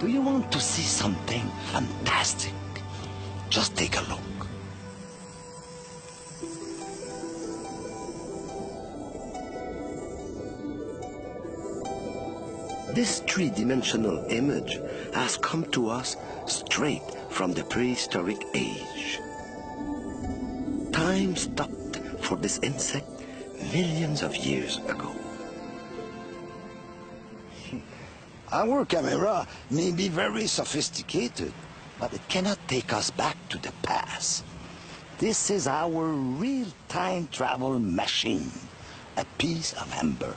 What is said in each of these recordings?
Do you want to see something fantastic? Just take a look. This three-dimensional image has come to us straight from the prehistoric age. Time stopped for this insect millions of years ago. Our camera may be very sophisticated, but it cannot take us back to the past. This is our real-time travel machine, a piece of amber.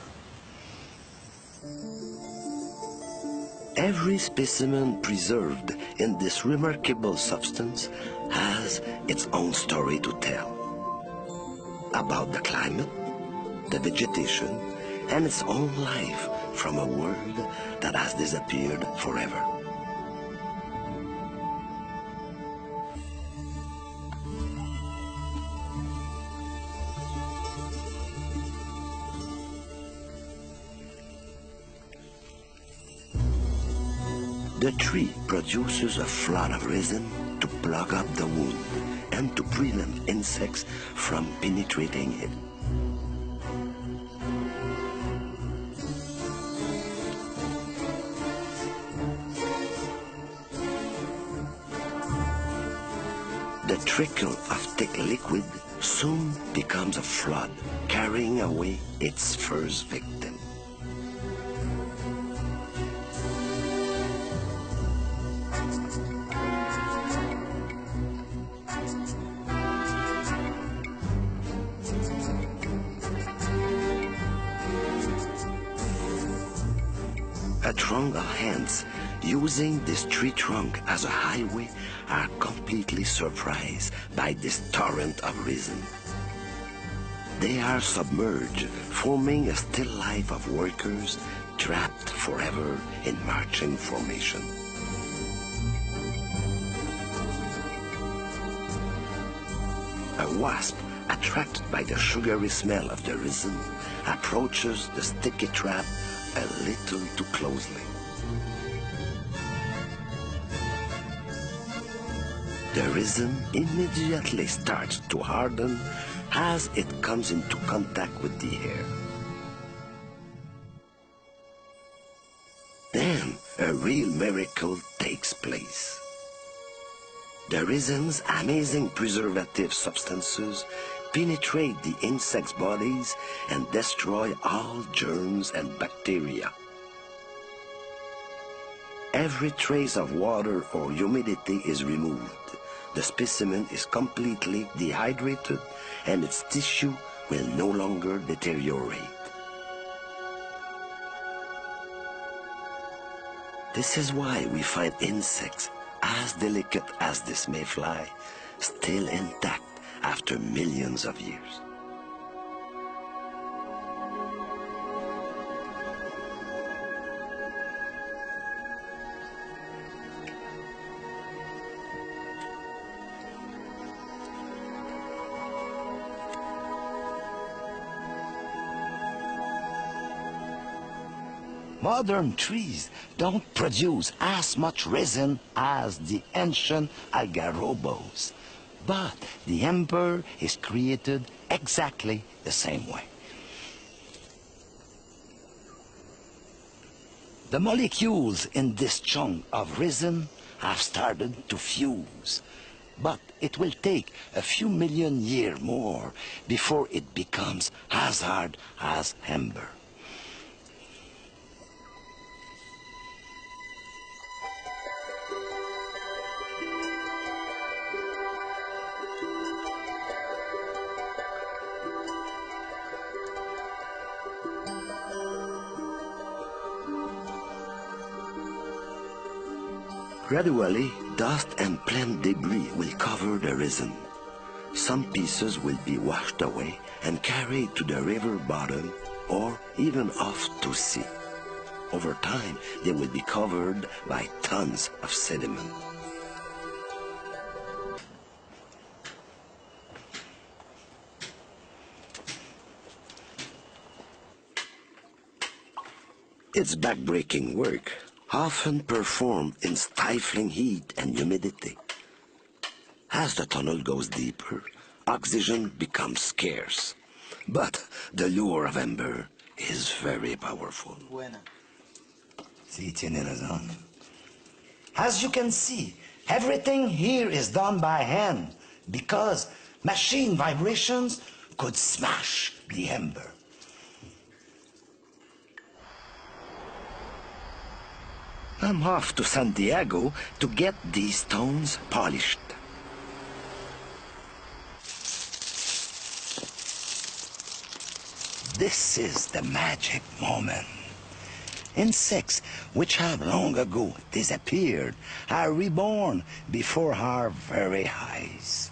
Every specimen preserved in this remarkable substance has its own story to tell. About the climate, the vegetation, and its own life from a world that has disappeared forever. The tree produces a flood of resin to plug up the wound and to prevent insects from penetrating it. The trickle of thick liquid soon becomes a flood, carrying away its first victim. A throng of ants using this tree trunk as a highway are completely surprised by this torrent of resin. They are submerged, forming a still life of workers trapped forever in marching formation. A wasp, attracted by the sugary smell of the resin, approaches the sticky trap a little too closely. The resin immediately starts to harden as it comes into contact with the air. Then a real miracle takes place. The resin's amazing preservative substances penetrate the insects' bodies and destroy all germs and bacteria. Every trace of water or humidity is removed. The specimen is completely dehydrated and its tissue will no longer deteriorate. This is why we find insects as delicate as this mayfly still intact after millions of years. Modern trees don't produce as much resin as the ancient algarrobos, but the amber is created exactly the same way. The molecules in this chunk of resin have started to fuse, but it will take a few million years more before it becomes as hard as amber. Gradually, dust and plant debris will cover the resin. Some pieces will be washed away and carried to the river bottom or even off to sea. Over time, they will be covered by tons of sediment. It's backbreaking work, often performed in stifling heat and humidity. As the tunnel goes deeper, oxygen becomes scarce. But the lure of ember is very powerful. See, tiene razón. As you can see, everything here is done by hand because machine vibrations could smash the ember. I'm off to Santiago to get these stones polished. This is the magic moment. Insects which have long ago disappeared are reborn before our very eyes.